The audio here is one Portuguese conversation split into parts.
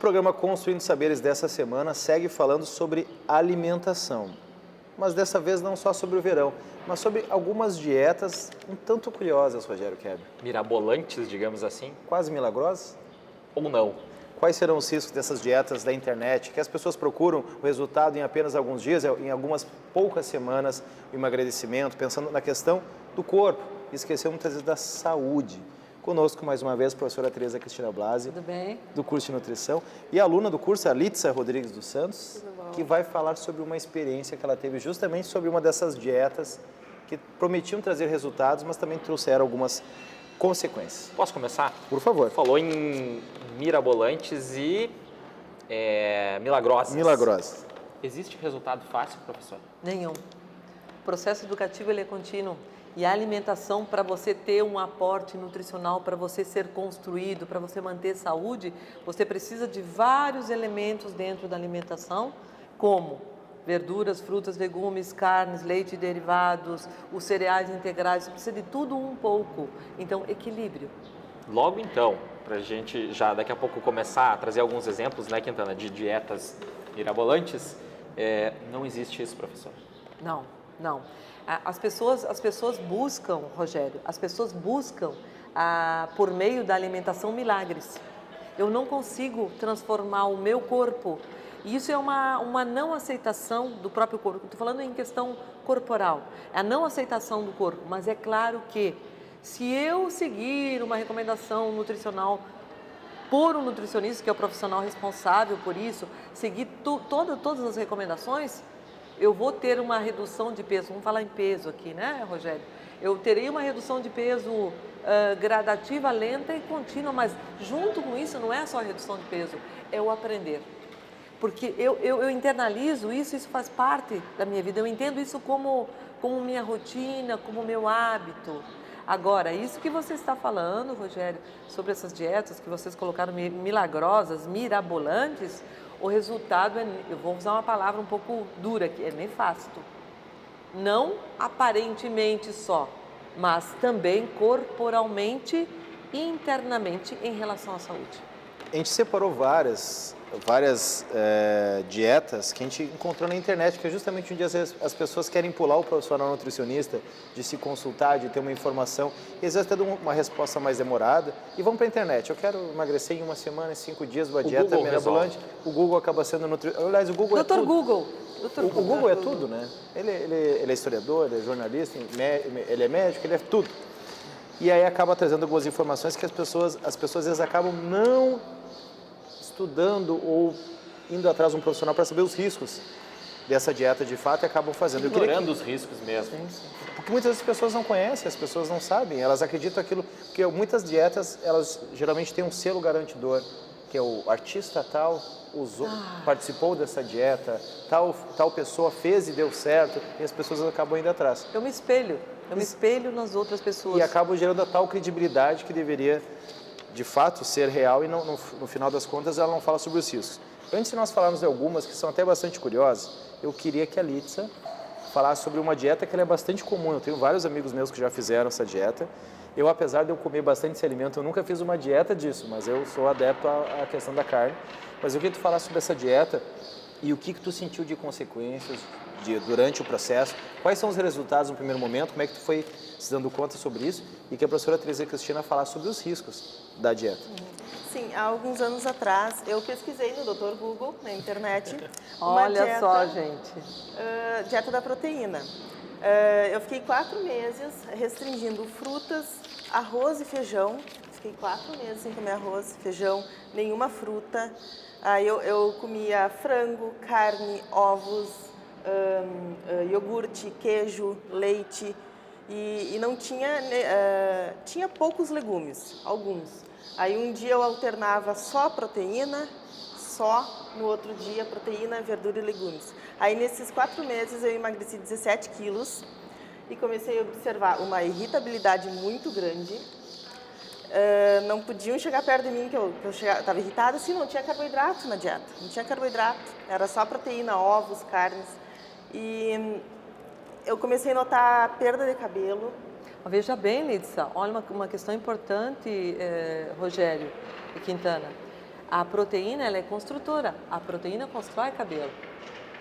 programa Construindo Saberes dessa semana segue falando sobre alimentação. Mas dessa vez não só sobre o verão, mas sobre algumas dietas um tanto curiosas, Rogério Keber. Mirabolantes, digamos assim, Quase milagrosas? ou não? Quais serão os riscos dessas dietas da internet, que as pessoas procuram o resultado em apenas alguns dias, em algumas poucas semanas, o emagrecimento, pensando na questão do corpo, e esqueceu muitas vezes da saúde. Conosco, mais uma vez, a professora Tereza Cristina Blasi, Tudo bem? do curso de nutrição, e a aluna do curso, a Litza Rodrigues dos Santos, Tudo bom. que vai falar sobre uma experiência que ela teve justamente sobre uma dessas dietas que prometiam trazer resultados, mas também trouxeram algumas consequências. Posso começar? Por favor. Falou em mirabolantes e milagrosas. Milagrosas. Existe resultado fácil, professor? Nenhum. O processo educativo ele é contínuo e a alimentação, para você ter um aporte nutricional, para você ser construído, para você manter saúde, você precisa de vários elementos dentro da alimentação, como verduras, frutas, legumes, carnes, leite e derivados, os cereais integrais, você precisa de tudo um pouco. Então, equilíbrio. Logo então, para a gente já daqui a pouco começar a trazer alguns exemplos, né, Quintana, de dietas mirabolantes, não existe isso, professor? Não, não. As pessoas buscam, Rogério, por meio da alimentação, milagres. Eu não consigo transformar o meu corpo. E isso é uma não aceitação do próprio corpo. Estou falando em questão corporal. É a não aceitação do corpo. Mas é claro que se eu seguir uma recomendação nutricional por um nutricionista, que é o profissional responsável por isso, seguir todas as recomendações, eu vou ter uma redução de peso. Vamos falar em peso aqui, né, Rogério? Eu terei uma redução de peso gradativa, lenta e contínua, mas junto com isso não é só a redução de peso, é o aprender. Porque eu internalizo isso faz parte da minha vida, eu entendo isso como minha rotina, como meu hábito. Agora, isso que você está falando, Rogério, sobre essas dietas que vocês colocaram milagrosas, mirabolantes, o resultado é, eu vou usar uma palavra um pouco dura aqui, é nefasto. Não aparentemente só, mas também corporalmente e internamente em relação à saúde. A gente separou várias dietas que a gente encontrou na internet, que é justamente onde as pessoas querem pular o profissional nutricionista, de se consultar, de ter uma informação, e às vezes até uma resposta mais demorada, e vão para a internet. Eu quero emagrecer em uma semana, em 5 dias, uma dieta mirabolante. O Google acaba sendo Aliás, o Google Doutor Google. O Google é tudo, né? Ele é historiador, ele é jornalista, ele é médico, ele é tudo. E aí acaba trazendo algumas informações que as pessoas às vezes acabam não estudando ou indo atrás de um profissional para saber os riscos dessa dieta de fato e acabam fazendo. Ignorando os riscos mesmo. Porque muitas pessoas não conhecem, as pessoas não sabem, elas acreditam aquilo, porque muitas dietas, elas geralmente têm um selo garantidor, que é o artista tal participou dessa dieta, tal pessoa fez e deu certo, e as pessoas acabam indo atrás. Eu me espelho nas outras pessoas. E acabam gerando a tal credibilidade que deveria de fato ser real e no final das contas ela não fala sobre os riscos. Antes de nós falarmos de algumas que são até bastante curiosas, eu queria que a Litza falasse sobre uma dieta que ela é bastante comum. Eu tenho vários amigos meus que já fizeram essa dieta. Eu, apesar de eu comer bastante esse alimento, eu nunca fiz uma dieta disso, mas eu sou adepto à questão da carne. Mas eu queria que tu falasse sobre essa dieta e o que tu sentiu de consequências durante o processo, quais são os resultados no primeiro momento, como é que tu foi se dando conta sobre isso e que a professora Tereza Cristina falasse sobre os riscos da dieta. Sim, há alguns anos atrás eu pesquisei no Dr. Google, na internet, Olha dieta, só, gente. Dieta da proteína. Eu fiquei 4 meses restringindo frutas, arroz e feijão. Fiquei 4 meses sem comer arroz, feijão, nenhuma fruta. Aí eu comia frango, carne, ovos, iogurte, queijo, leite e não tinha, tinha poucos legumes, alguns. Aí um dia eu alternava só proteína, no outro dia proteína, verdura e legumes. Aí nesses 4 meses eu emagreci 17 quilos e comecei a observar uma irritabilidade muito grande. Não podiam chegar perto de mim, que eu estava irritada, se não tinha carboidrato na dieta. Não tinha carboidrato, era só proteína, ovos, carnes. E eu comecei a notar perda de cabelo. Veja bem, Litza, olha uma questão importante, Rogério e Quintana. A proteína, ela é construtora. A proteína constrói cabelo.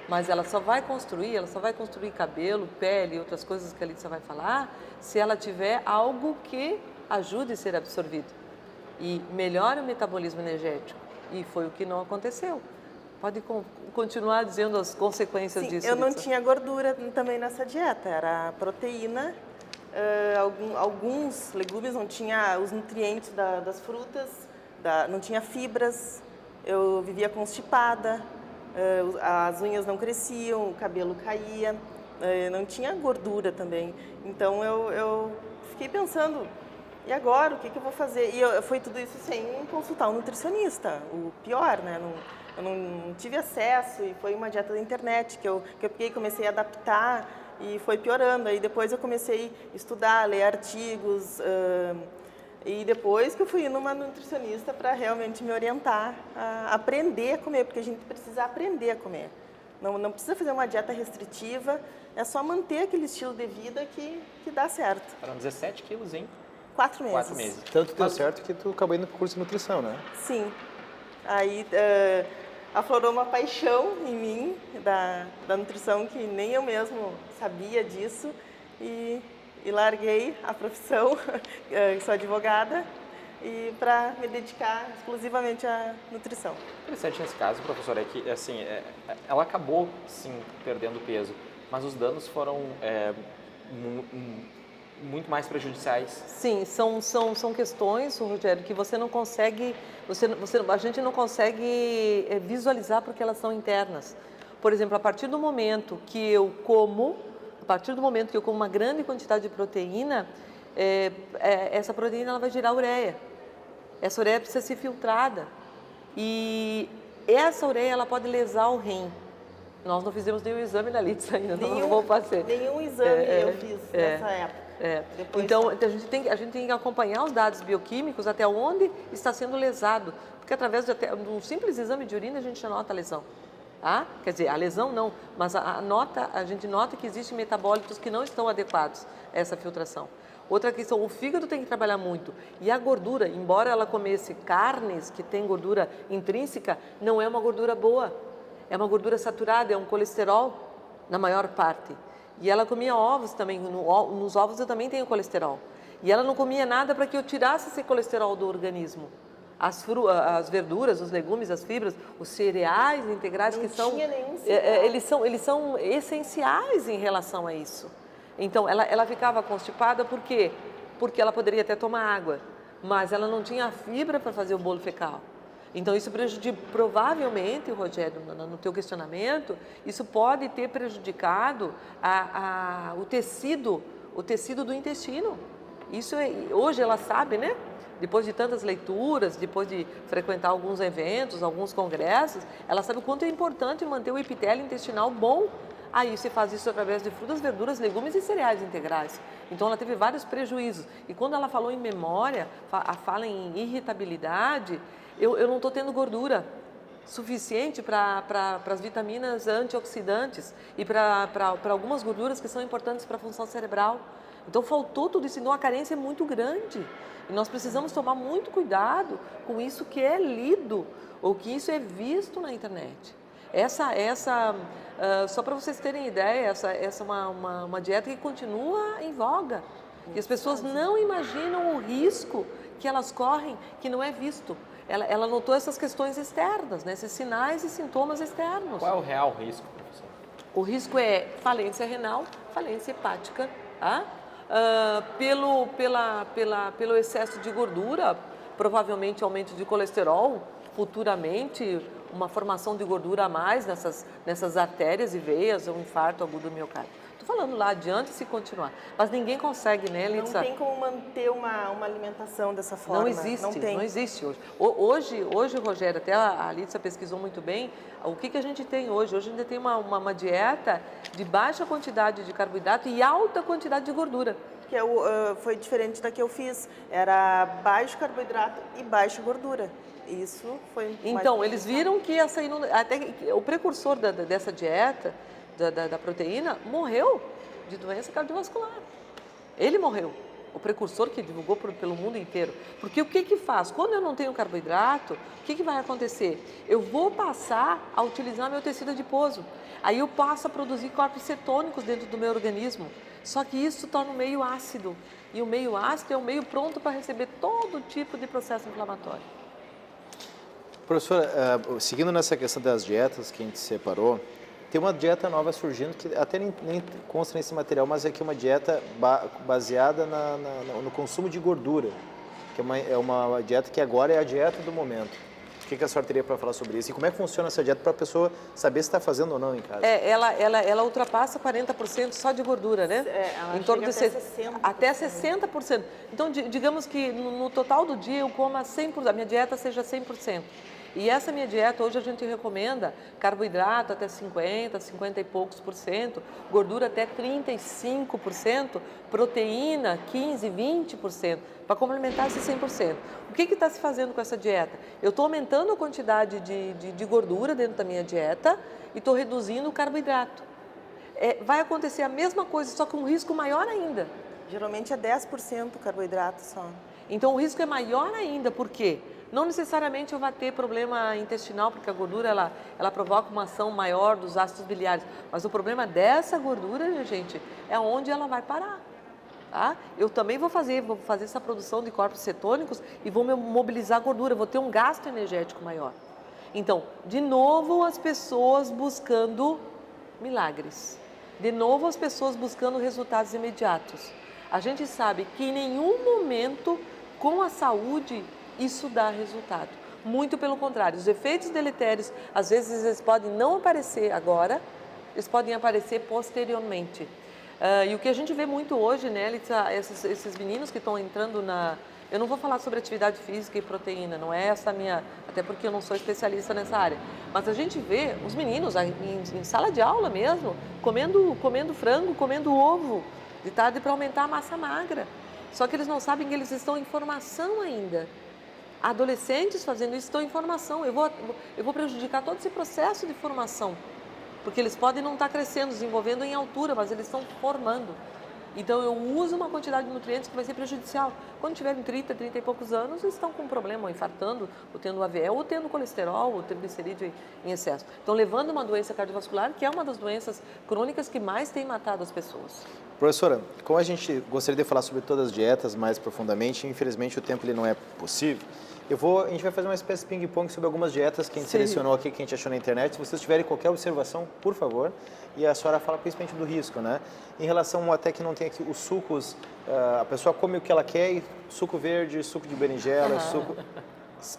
Mas ela só vai construir cabelo, pele e outras coisas que a Lídia vai falar, se ela tiver algo que ajude a ser absorvido e melhore o metabolismo energético. E foi o que não aconteceu. Pode continuar dizendo as consequências Sim, disso. eu não Lídia. tinha gordura também nessa dieta, era proteína, alguns legumes, não tinha os nutrientes das frutas, não tinha fibras, eu vivia constipada, as unhas não cresciam, o cabelo caía, não tinha gordura também. Então eu fiquei pensando, e agora, o que eu vou fazer? E foi tudo isso sem consultar um nutricionista, o pior, né? Eu não tive acesso e foi uma dieta da internet que eu peguei, comecei a adaptar e foi piorando. Aí depois eu comecei a estudar, ler artigos e depois que eu fui numa nutricionista para realmente me orientar a aprender a comer, porque a gente precisa aprender a comer. Não precisa fazer uma dieta restritiva, é só manter aquele estilo de vida que dá certo. Eram 17 quilos em 4 meses. 4 meses. Tanto deu certo que tu acabou indo pro curso de nutrição, né? Sim. Aí aflorou uma paixão em mim da nutrição que nem eu mesmo sabia disso e larguei a profissão, sou advogada, e para me dedicar exclusivamente à nutrição. Interessante nesse caso, professor, é que assim, ela acabou sim perdendo peso, mas os danos foram muito mais prejudiciais. Sim, são questões, Rogério, que você não consegue, a gente não consegue visualizar porque elas são internas. Por exemplo, a partir do momento que eu como uma grande quantidade de proteína, essa proteína ela vai gerar ureia. Essa ureia precisa ser filtrada e essa ureia ela pode lesar o rim. Nós não fizemos nenhum exame na Lídia ainda, não vou fazer. Nenhum exame eu fiz nessa época. Então, a gente tem que acompanhar os dados bioquímicos até onde está sendo lesado, porque através de um simples exame de urina a gente já nota a lesão. Ah? Quer dizer, a lesão não, mas a gente nota que existem metabólitos que não estão adequados a essa filtração. Outra questão, o fígado tem que trabalhar muito. E a gordura, embora ela comesse carnes que têm gordura intrínseca, não é uma gordura boa. É uma gordura saturada, é um colesterol na maior parte. E ela comia ovos também, nos ovos eu também tenho colesterol. E ela não comia nada para que eu tirasse esse colesterol do organismo. As verduras, os legumes, as fibras, os cereais integrais que são, eles são essenciais em relação a isso. Então ela ficava constipada por quê? Porque ela poderia até tomar água, mas ela não tinha a fibra para fazer o bolo fecal. Então isso provavelmente, Rogério, no teu questionamento, isso pode ter prejudicado o tecido do intestino. Isso hoje ela sabe, né? Depois de tantas leituras, depois de frequentar alguns eventos, alguns congressos, ela sabe o quanto é importante manter o epitélio intestinal bom. Aí você faz isso através de frutas, verduras, legumes e cereais integrais. Então ela teve vários prejuízos. E quando ela falou em memória, fala em irritabilidade, eu não estou tendo gordura suficiente para as vitaminas antioxidantes e para algumas gorduras que são importantes para a função cerebral. Então faltou tudo isso, então a carência é muito grande. E nós precisamos tomar muito cuidado com isso que é lido ou que isso é visto na internet. Só para vocês terem ideia, essa é uma dieta que continua em voga. E as pessoas não imaginam o risco que elas correm, que não é visto. Ela notou essas questões externas, né? Esses sinais e sintomas externos. Qual é o real risco, professor? O risco é falência renal, falência hepática, tá? Pelo excesso de gordura, provavelmente aumento de colesterol, futuramente uma formação de gordura a mais nessas artérias e veias, um infarto agudo do miocárdio. Estou falando lá adiante se continuar, mas ninguém consegue, né, Lídia? Não tem como manter uma alimentação dessa forma. Não existe hoje. Hoje, Rogério, até a Lídia pesquisou muito bem, o que a gente tem hoje? Hoje a gente tem uma dieta de baixa quantidade de carboidrato e alta quantidade de gordura. Que foi diferente da que eu fiz, era baixo carboidrato e baixa gordura. Isso foi então, eles viram que até o precursor dessa dieta, da proteína, morreu de doença cardiovascular. Ele morreu. o precursor que divulgou pelo mundo inteiro. Porque o que faz? Quando eu não tenho carboidrato, o que vai acontecer? Eu vou passar a utilizar meu tecido adiposo. Aí eu passo a produzir corpos cetônicos dentro do meu organismo. Só que isso torna o meio ácido. E o meio ácido é um meio pronto para receber todo tipo de processo inflamatório. Professora, seguindo nessa questão das dietas que a gente separou, tem uma dieta nova surgindo que até nem consta nesse material, mas é que é uma dieta baseada no consumo de gordura, que é uma dieta que agora é a dieta do momento. O que a senhora teria para falar sobre isso? E como é que funciona essa dieta para a pessoa saber se está fazendo ou não em casa? Ela ultrapassa 40% só de gordura, né? Ela em torno de chega até 60%. Até 60%. Então, digamos que no total do dia eu coma 100%, a minha dieta seja 100%. E essa minha dieta, hoje a gente recomenda carboidrato até 50, 50 e poucos por cento, gordura até 35%, proteína 15, 20%, para complementar esse 100%. O que está se fazendo com essa dieta? Eu estou aumentando a quantidade de gordura dentro da minha dieta e estou reduzindo o carboidrato. Vai acontecer a mesma coisa, só com um risco maior ainda. Geralmente é 10% carboidrato só. Então o risco é maior ainda, por quê? Não necessariamente eu vou ter problema intestinal, porque a gordura ela provoca uma ação maior dos ácidos biliares. Mas o problema dessa gordura, gente, é onde ela vai parar. Tá? Eu também vou fazer essa produção de corpos cetônicos e vou mobilizar a gordura, vou ter um gasto energético maior. Então, de novo as pessoas buscando milagres. De novo as pessoas buscando resultados imediatos. A gente sabe que em nenhum momento com a saúde isso dá resultado. Muito pelo contrário, os efeitos deletérios, às vezes eles podem não aparecer agora, eles podem aparecer posteriormente. E o que a gente vê muito hoje, né, esses meninos que estão entrando na... Eu não vou falar sobre atividade física e proteína, não é essa a minha... Até porque eu não sou especialista nessa área. Mas a gente vê os meninos em sala de aula mesmo, comendo frango, comendo ovo, de tarde para aumentar a massa magra. Só que eles não sabem que eles estão em formação ainda. Adolescentes fazendo isso estão em formação. Eu vou prejudicar todo esse processo de formação, porque eles podem não estar crescendo, desenvolvendo em altura, mas eles estão formando. Então eu uso uma quantidade de nutrientes que vai ser prejudicial. Quando tiverem 30 e poucos anos, eles estão com problema, ou infartando, ou tendo AVE, ou tendo colesterol, ou triglicerídeo em excesso. Então levando uma doença cardiovascular, que é uma das doenças crônicas que mais tem matado as pessoas. Professora, como a gente gostaria de falar sobre todas as dietas mais profundamente, infelizmente o tempo ele não é possível, a gente vai fazer uma espécie de ping-pong sobre algumas dietas que a gente selecionou aqui, que a gente achou na internet. Se vocês tiverem qualquer observação, por favor, e a senhora fala principalmente do risco, né? Em relação até que não tem aqui os sucos, a pessoa come o que ela quer, e suco verde, suco de berinjela, suco...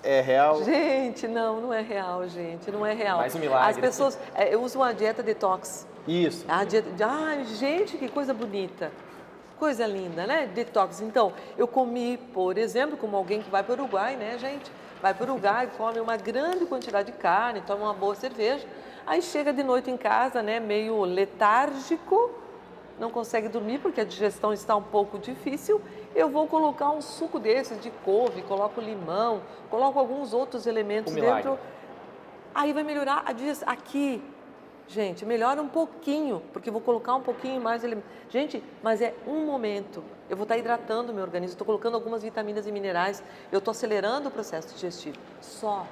É real? Gente, não é real, gente, não é real. Mais um milagre. As pessoas usam a dieta detox. Isso. A dieta, gente, que coisa bonita. Coisa linda, né? Detox. Então, eu comi, por exemplo, como alguém que vai para o Uruguai, né, gente? Vai para o Uruguai, come uma grande quantidade de carne, toma uma boa cerveja, aí chega de noite em casa, né, meio letárgico, não consegue dormir porque a digestão está um pouco difícil. Eu vou colocar um suco desses de couve, coloco limão, coloco alguns outros elementos dentro. Aí vai melhorar a digestão. Aqui, gente, melhora um pouquinho, porque eu vou colocar um pouquinho mais de elementos. Gente, mas é um momento. Eu vou estar hidratando o meu organismo, estou colocando algumas vitaminas e minerais, eu estou acelerando o processo digestivo. Só.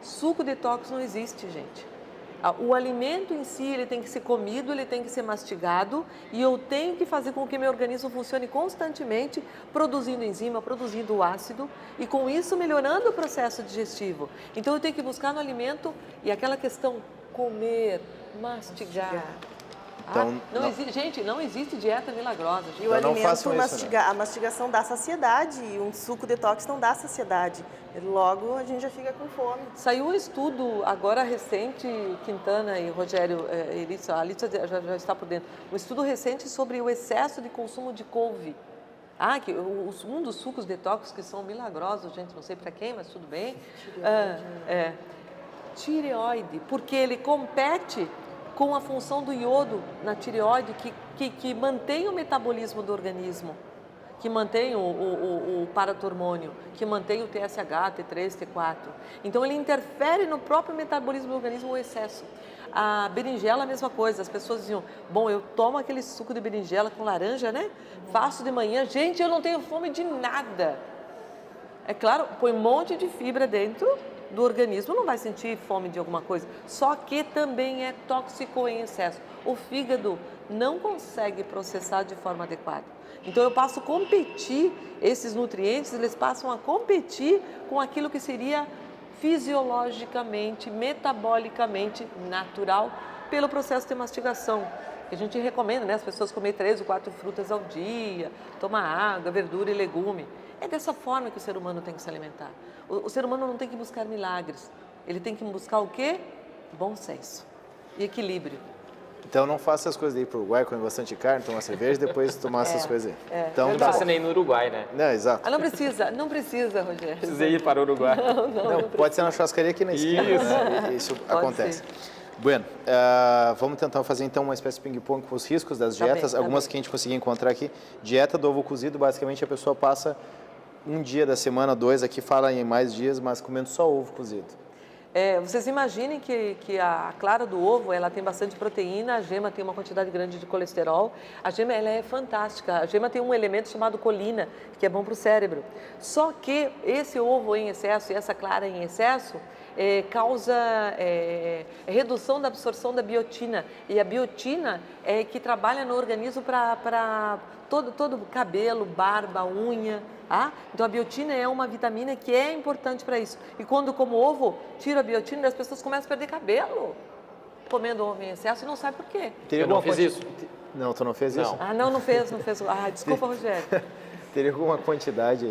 Suco detox não existe, gente. O alimento em si, ele tem que ser comido, ele tem que ser mastigado, e eu tenho que fazer com que meu organismo funcione constantemente, produzindo enzima, produzindo ácido, e com isso melhorando o processo digestivo. Então eu tenho que buscar no alimento, e aquela questão, comer, mastigar. Então, Gente, não existe dieta milagrosa. Gente. E o alimento, né? a mastigação dá saciedade, e um suco detox não dá saciedade. Logo, a gente já fica com fome. Saiu um estudo agora recente, Quintana e Rogério, a Alicia já está por dentro, um estudo recente sobre o excesso de consumo de couve. Um dos sucos detox que são milagrosos, gente, não sei para quem, mas tudo bem. Tireoide, porque ele compete com a função do iodo na tireoide que mantém o metabolismo do organismo, que mantém o paratormônio, que mantém o TSH, T3, T4. Então, ele interfere no próprio metabolismo do organismo, o excesso. A berinjela, a mesma coisa. As pessoas diziam, bom, eu tomo aquele suco de berinjela com laranja, né? Faço de manhã. Gente, eu não tenho fome de nada. É claro, põe um monte de fibra dentro do organismo, não vai sentir fome de alguma coisa. Só que também é tóxico em excesso. O fígado não consegue processar de forma adequada. Então eu passo a competir, esses nutrientes, eles passam a competir com aquilo que seria fisiologicamente, metabolicamente natural pelo processo de mastigação. A gente recomenda, né, as pessoas comer 3 ou 4 frutas ao dia, tomar água, verdura e legume. É dessa forma que o ser humano tem que se alimentar. O ser humano não tem que buscar milagres. Ele tem que buscar o quê? Bom senso e equilíbrio. Então não faça as coisas aí pro Uruguai, comer bastante carne, tomar cerveja e depois tomar essas coisas aí. Então, Não precisa nem no Uruguai, né? Não, exato. Ah, não precisa, Rogério. Precisa ir para o Uruguai. Não, pode ser na churrascaria aqui na esquina. Isso. Né? Isso Pode acontece. ser. Bueno, vamos tentar fazer então uma espécie de ping-pong com os riscos das dietas, tá algumas bem. que a gente conseguiu encontrar aqui. Dieta do ovo cozido, basicamente a pessoa passa um dia da semana, 2, aqui fala em mais dias, mas comendo só ovo cozido. Vocês imaginem que a clara do ovo, ela tem bastante proteína, a gema tem uma quantidade grande de colesterol. A gema, ela é fantástica. A gema tem um elemento chamado colina, que é bom para o cérebro. Só que esse ovo em excesso e essa clara em excesso causa redução da absorção da biotina. E a biotina é que trabalha no organismo para todo cabelo, barba, unha. Então a biotina é uma vitamina que é importante para isso. E quando como ovo, tira a biotina, as pessoas começam a perder cabelo comendo ovo em excesso e não sabe por quê. Eu não fiz isso. Não, tu não fez isso? Não fez. Desculpa, Rogério. Teria alguma quantidade,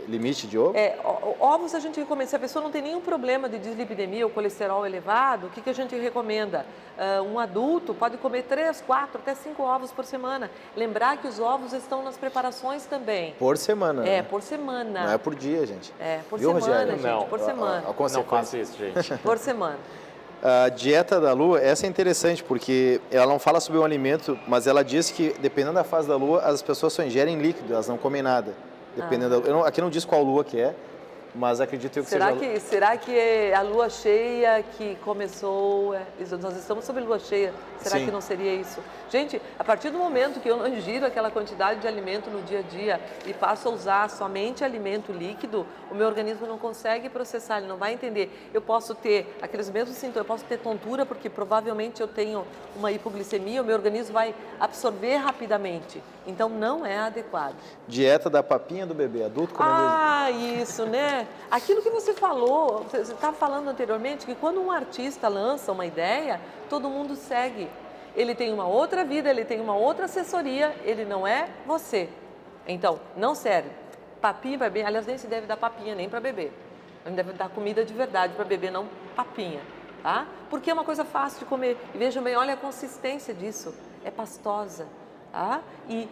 limite de ovo? Ovos a gente recomenda, se a pessoa não tem nenhum problema de dislipidemia ou colesterol elevado, o que a gente recomenda? Um adulto pode comer 3, 4, até 5 ovos por semana. Lembrar que os ovos estão nas preparações também. Por semana, né? Por semana. Não é por dia, gente. Por Viu, semana, Rogério? gente, Não. por semana. Não faço isso, gente. Por semana. A dieta da lua, essa é interessante, porque ela não fala sobre um alimento, mas ela diz que, dependendo da fase da lua, as pessoas só ingerem líquido, elas não comem nada. Dependendo aqui não diz qual lua que é, mas acredito eu que seja... Será que é a lua cheia que começou... Nós estamos sob lua cheia. Será Sim. que não seria isso? Gente, a partir do momento que eu não ingiro aquela quantidade de alimento no dia a dia e passo a usar somente alimento líquido, o meu organismo não consegue processar, ele não vai entender. Eu posso ter aqueles mesmos sintomas, eu posso ter tontura porque provavelmente eu tenho uma hipoglicemia, o meu organismo vai absorver rapidamente. Então não é adequado. Dieta da papinha do bebê, adulto comendo... Isso, né? Aquilo que você falou, você estava falando anteriormente, que quando um artista lança uma ideia, todo mundo segue. Ele tem uma outra vida, ele tem uma outra assessoria, ele não é você. Então, não serve. Papinha para bebê, aliás, nem se deve dar papinha nem para bebê. Não deve dar comida de verdade para bebê, não papinha, tá? Porque é uma coisa fácil de comer. E vejam bem, olha a consistência disso. É pastosa, tá? E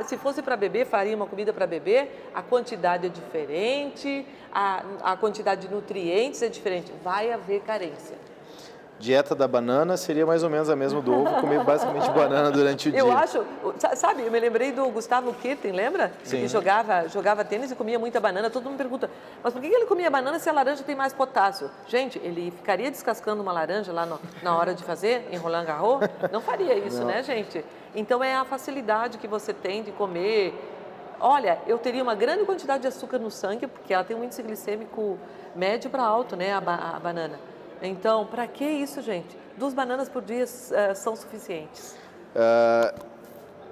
se fosse para bebê, faria uma comida para bebê, a quantidade é diferente, a quantidade de nutrientes é diferente, vai haver carência. Dieta da banana seria mais ou menos a mesma do ovo, comer basicamente banana durante o dia. Eu acho, sabe, eu me lembrei do Gustavo Kirten, lembra? Sim. Que jogava tênis e comia muita banana. Todo mundo pergunta, mas por que ele comia banana se a laranja tem mais potássio? Gente, ele ficaria descascando uma laranja lá na hora de fazer, em Roland Garros? Não faria isso, né, gente? Então é a facilidade que você tem de comer. Olha, eu teria uma grande quantidade de açúcar no sangue, porque ela tem um índice glicêmico médio para alto, né, a banana. Então, para que isso, gente? 2 bananas por dia são suficientes.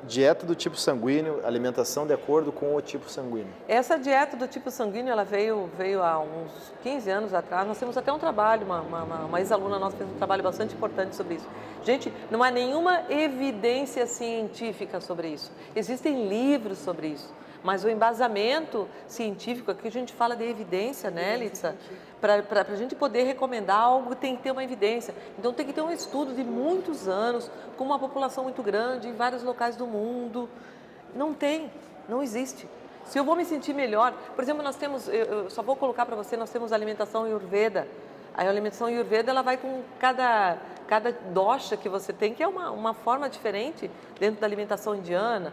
Dieta do tipo sanguíneo, alimentação de acordo com o tipo sanguíneo. Essa dieta do tipo sanguíneo, ela veio há uns 15 anos atrás. Nós temos até um trabalho, uma ex-aluna nossa fez um trabalho bastante importante sobre isso. Gente, não há nenhuma evidência científica sobre isso. Existem livros sobre isso. Mas o embasamento científico, aqui a gente fala de evidência, né, Litsa? Para a gente poder recomendar algo, tem que ter uma evidência. Então, tem que ter um estudo de muitos anos, com uma população muito grande, em vários locais do mundo. Não tem, não existe. Se eu vou me sentir melhor... Por exemplo, nós temos, eu só vou colocar para você, nós temos a alimentação Ayurveda. A alimentação Ayurveda, ela vai com cada dosha que você tem, que é uma forma diferente dentro da alimentação indiana,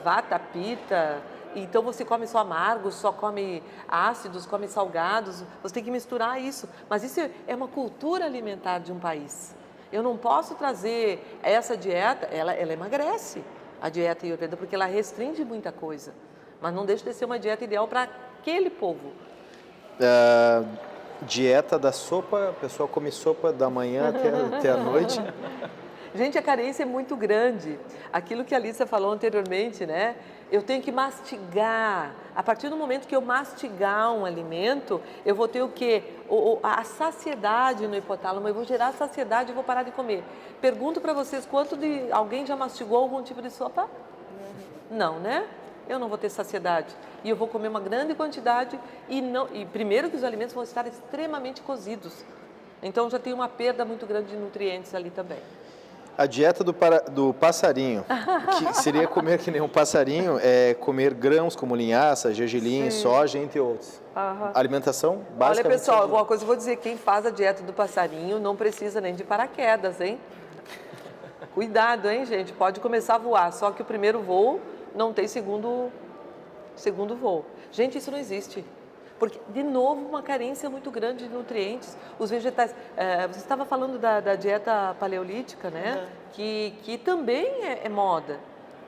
Vata, Pitta... então você come só amargos, só come ácidos, come salgados, você tem que misturar isso. Mas isso é uma cultura alimentar de um país. Eu não posso trazer essa dieta, ela emagrece, a dieta Ayurveda, porque ela restringe muita coisa. Mas não deixa de ser uma dieta ideal para aquele povo. Dieta da sopa, a pessoa come sopa da manhã até a noite. Gente, a carência é muito grande. Aquilo que a Alissa falou anteriormente, né? Eu tenho que mastigar. A partir do momento que eu mastigar um alimento, eu vou ter o quê? A saciedade no hipotálamo. Eu vou gerar saciedade e vou parar de comer. Pergunto para vocês, alguém já mastigou algum tipo de sopa? Não, né? Eu não vou ter saciedade. E eu vou comer uma grande quantidade e primeiro que os alimentos vão estar extremamente cozidos. Então já tem uma perda muito grande de nutrientes ali também. A dieta do passarinho, que seria comer que nem um passarinho, é comer grãos como linhaça, gergelim, soja, entre outros. Alimentação básica. Olha, pessoal, alguma coisa eu vou dizer, quem faz a dieta do passarinho não precisa nem de paraquedas, hein? Cuidado, hein, gente? Pode começar a voar, só que o primeiro voo não tem segundo voo. Gente, isso não existe. Porque, de novo, uma carência muito grande de nutrientes. Os vegetais... você estava falando da dieta paleolítica, né? Que também é moda.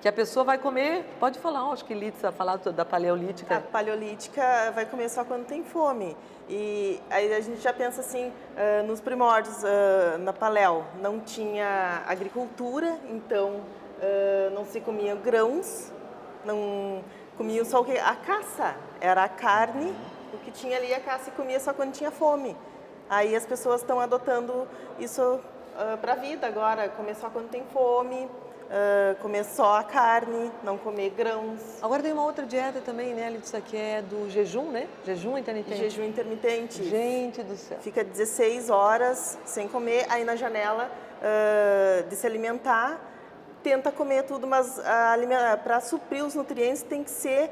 Que a pessoa vai comer... Pode falar, acho que Litsa falar da paleolítica. A paleolítica vai comer só quando tem fome. E aí a gente já pensa assim, nos primórdios, na paleo, não tinha agricultura, então não se comia grãos, não comiam só o que? A caça, era a carne, o que tinha ali a caça e comia só quando tinha fome. Aí as pessoas estão adotando isso para a vida agora, comer só quando tem fome, comer só a carne, não comer grãos. Agora tem uma outra dieta também, né, Litsa, que é do jejum, né? Jejum intermitente. Jejum intermitente. Gente do céu. Fica 16 horas sem comer, aí na janela de se alimentar, tenta comer tudo, mas para suprir os nutrientes tem que ser...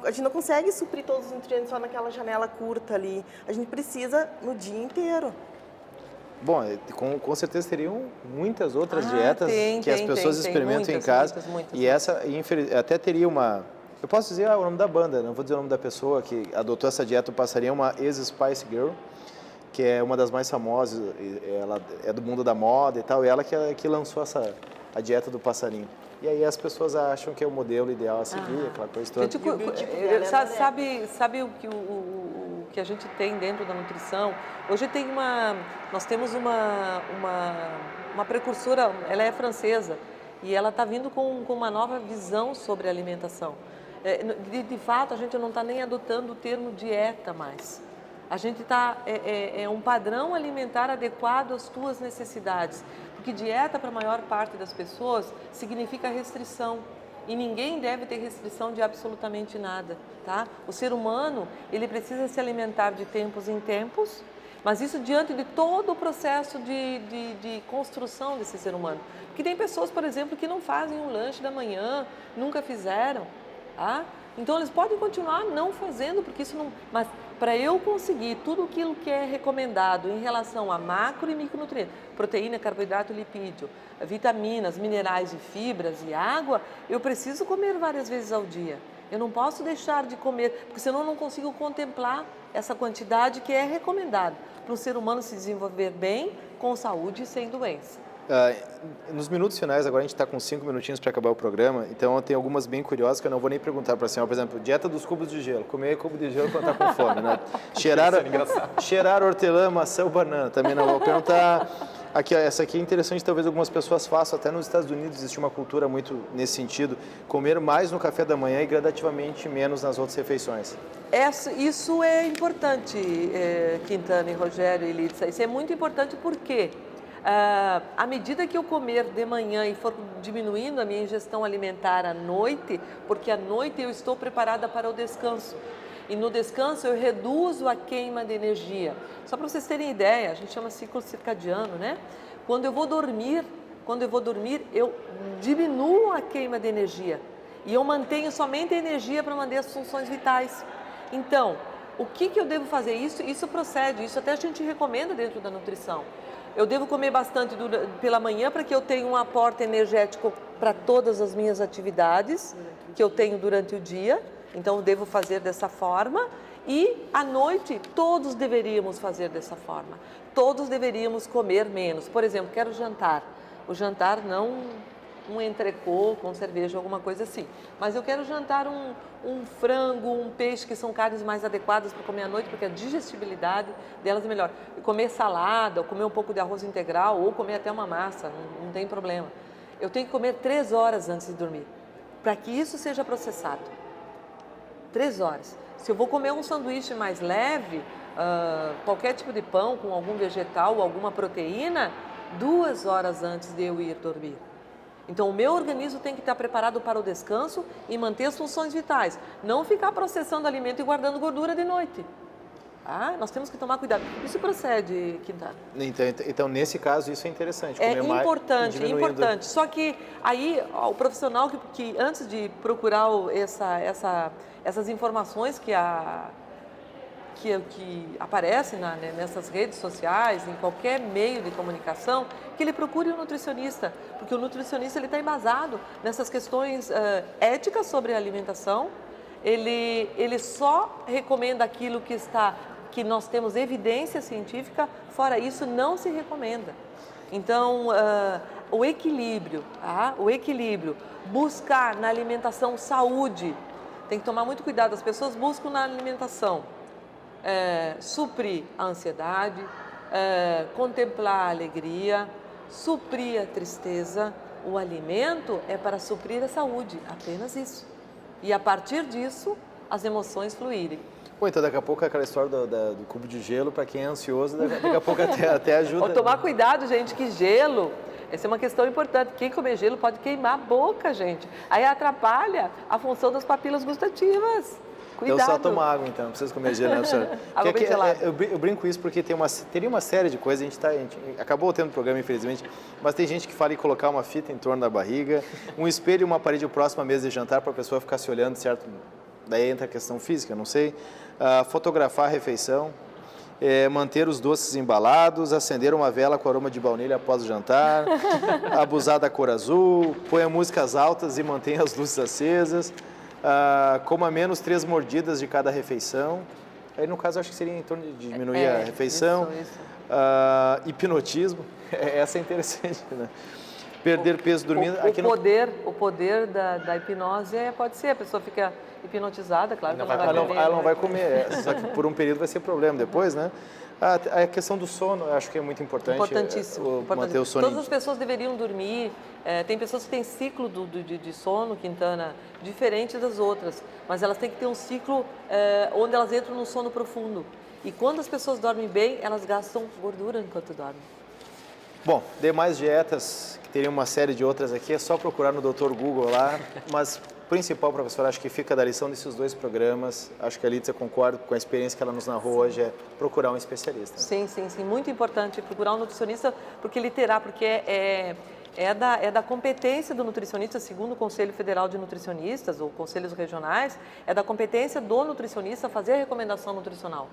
a gente não consegue suprir todos os nutrientes só naquela janela curta ali. A gente precisa no dia inteiro. Bom, com certeza teriam muitas outras dietas que as pessoas experimentam em casa. Muitas. E essa, até teria uma... Eu posso dizer o nome da banda, não vou dizer o nome da pessoa que adotou essa dieta do passarinho, uma ex-Spice Girl, que é uma das mais famosas, ela é do mundo da moda e tal, e ela que lançou a dieta do passarinho. E aí as pessoas acham que é o modelo ideal a seguir, aquela coisa toda. Sabe o que a gente tem dentro da nutrição? Hoje nós temos uma precursora, ela é francesa, e ela está vindo com uma nova visão sobre a alimentação. De fato, a gente não está nem adotando o termo dieta mais. A gente está... É um padrão alimentar adequado às tuas necessidades. Porque dieta, para a maior parte das pessoas, significa restrição. E ninguém deve ter restrição de absolutamente nada, tá? O ser humano, ele precisa se alimentar de tempos em tempos, mas isso diante de todo o processo de construção desse ser humano. Porque tem pessoas, por exemplo, que não fazem um lanche da manhã, nunca fizeram, tá? Então, eles podem continuar não fazendo, porque isso não... Mas para eu conseguir tudo aquilo que é recomendado em relação a macro e micronutrientes, proteína, carboidrato, lipídio, vitaminas, minerais e fibras e água, eu preciso comer várias vezes ao dia. Eu não posso deixar de comer, porque senão eu não consigo contemplar essa quantidade que é recomendada para o ser humano se desenvolver bem, com saúde e sem doença. Nos minutos finais, agora a gente está com 5 minutinhos para acabar o programa, então tem algumas bem curiosas que eu não vou nem perguntar para a senhora. Por exemplo, dieta dos cubos de gelo. Comer cubo de gelo quando está com fome, né? Cheirar hortelã, maçã ou banana. Também não vou perguntar. Aqui, essa aqui é interessante, talvez algumas pessoas façam. Até nos Estados Unidos existe uma cultura muito nesse sentido. Comer mais no café da manhã e gradativamente menos nas outras refeições. Isso é importante, Quintana e Rogério e Litsa. Isso é muito importante porque... à medida que eu comer de manhã e for diminuindo a minha ingestão alimentar à noite, porque à noite eu estou preparada para o descanso. E no descanso eu reduzo a queima de energia. Só para vocês terem ideia, a gente chama ciclo circadiano, né? Quando eu vou dormir, eu diminuo a queima de energia. E eu mantenho somente a energia para manter as funções vitais. Então, o que eu devo fazer? Isso procede, isso até a gente recomenda dentro da nutrição. Eu devo comer bastante pela manhã para que eu tenha um aporte energético para todas as minhas atividades que eu tenho durante o dia. Então, eu devo fazer dessa forma e, à noite, todos deveríamos fazer dessa forma. Todos deveríamos comer menos. Por exemplo, quero jantar. O jantar não um entrecô com cerveja, alguma coisa assim. Mas eu quero jantar um frango, um peixe, que são carnes mais adequadas para comer à noite, porque a digestibilidade delas é melhor. E comer salada, ou comer um pouco de arroz integral, ou comer até uma massa, não tem problema. Eu tenho que comer 3 horas antes de dormir, para que isso seja processado. 3 horas. Se eu vou comer um sanduíche mais leve, qualquer tipo de pão com algum vegetal ou alguma proteína, 2 horas antes de eu ir dormir. Então, o meu organismo tem que estar preparado para o descanso e manter as funções vitais. Não ficar processando alimento e guardando gordura de noite. Nós temos que tomar cuidado. Isso procede, Quintana. Então, nesse caso, isso é interessante. É comer importante, mais, é importante. Só que aí, o profissional que antes de procurar essas informações que aparecem nessas redes sociais, em qualquer meio de comunicação, que ele procure um nutricionista, porque o nutricionista ele está embasado nessas questões éticas sobre a alimentação. Ele só recomenda aquilo que nós temos evidência científica, fora isso não se recomenda. Então, o equilíbrio, buscar na alimentação saúde, tem que tomar muito cuidado, as pessoas buscam na alimentação suprir a ansiedade, contemplar a alegria, suprir a tristeza. O alimento é para suprir a saúde, apenas isso. E a partir disso, as emoções fluírem. Bom, então daqui a pouco aquela história do cubo de gelo, para quem é ansioso, daqui a pouco até ajuda. Ou tomar cuidado, gente, que gelo, essa é uma questão importante. Quem comer gelo pode queimar a boca, gente. Aí atrapalha a função das papilas gustativas. Cuidado. Então só tomar água, então, não precisa comer gelo, né, professora? Água bem gelada. Eu brinco isso porque teria uma série de coisas, a gente acabou tendo programa, infelizmente, mas tem gente que fala em colocar uma fita em torno da barriga, um espelho e uma parede próxima à mesa de jantar para a pessoa ficar se olhando, certo? Daí entra a questão física, não sei. Fotografar a refeição, manter os doces embalados, acender uma vela com aroma de baunilha após o jantar, abusar da cor azul, ponha músicas altas e mantenha as luzes acesas, coma menos 3 mordidas de cada refeição. Aí, no caso, acho que seria em torno de diminuir a refeição. Isso. Hipnotismo, essa é interessante, né? Perder peso dormindo. O poder da hipnose pode ser, a pessoa fica hipnotizada, claro que ela não vai comer, só que por um período vai ser problema depois, né? A questão do sono, eu acho que é muito importante. Importantíssimo. Manter o sono. Todas as pessoas deveriam dormir. Tem pessoas que têm ciclo de sono, Quintana, diferente das outras, mas elas têm que ter um ciclo onde elas entram no sono profundo. E quando as pessoas dormem bem, elas gastam gordura enquanto dormem. Bom, demais dietas, que teria uma série de outras aqui, é só procurar no Dr. Google lá, mas principal, professor, acho que fica da lição desses 2 programas, acho que a Lídia concorda com a experiência que ela nos narrou hoje, é procurar um especialista. Sim, muito importante procurar um nutricionista, porque ele terá, porque é da competência do nutricionista, segundo o Conselho Federal de Nutricionistas, ou conselhos regionais, é da competência do nutricionista fazer a recomendação nutricional.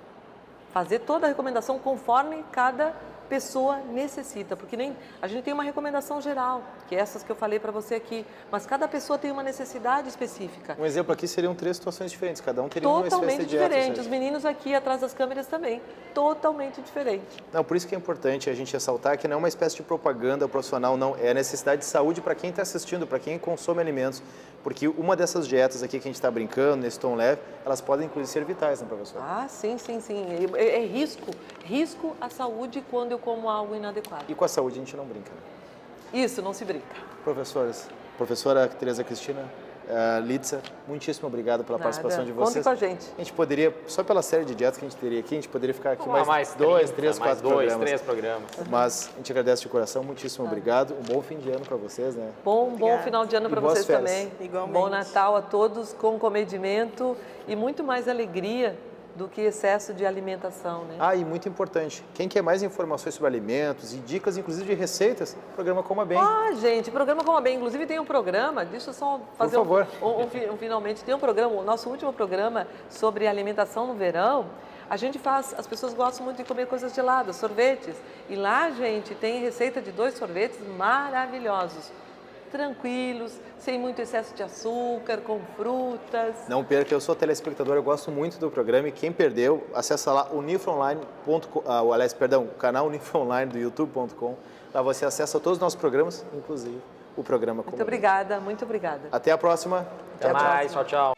Fazer toda a recomendação conforme cada pessoa necessita, porque a gente tem uma recomendação geral, que é essas que eu falei para você aqui, mas cada pessoa tem uma necessidade específica. Um exemplo aqui seriam 3 situações diferentes, cada um teria uma espécie de dieta. Totalmente diferente, os meninos aqui atrás das câmeras também, totalmente diferente. Não, por isso que é importante a gente ressaltar que não é uma espécie de propaganda profissional, não, é a necessidade de saúde para quem está assistindo, para quem consome alimentos, porque uma dessas dietas aqui que a gente está brincando, nesse tom leve, elas podem inclusive ser vitais, né, professor? Sim. É risco à saúde quando eu como algo inadequado. E com a saúde a gente não brinca, né? Isso, não se brinca. Professora Tereza Cristina, Lídia, muitíssimo obrigado pela participação de vocês. Conte com a gente. A gente poderia, só pela série de dietas que a gente teria aqui, a gente poderia ficar aqui mais 2, 3, 4 programas. 3 programas. Mas a gente agradece de coração, muitíssimo obrigado. Um bom fim de ano para vocês, né? Bom final de ano para vocês também. Igualmente. Bom Natal a todos, com comedimento e muito mais alegria do que excesso de alimentação, né? E muito importante, quem quer mais informações sobre alimentos e dicas, inclusive de receitas, programa Coma Bem. Gente, programa Coma Bem, inclusive tem um programa, deixa eu só fazer finalmente, tem um programa, o nosso último programa sobre alimentação no verão, as pessoas gostam muito de comer coisas geladas, sorvetes, e lá, gente, tem receita de 2 sorvetes maravilhosos. tranquilos, sem muito excesso de açúcar, com frutas. Não perca, eu sou telespectador, eu gosto muito do programa e quem perdeu, acessa lá unifronline.com, o canal Unifronline do youtube.com. Lá você acessa todos os nossos programas, inclusive o programa Muito obrigada, muito obrigada. Até a próxima. Até mais, tchau, tchau.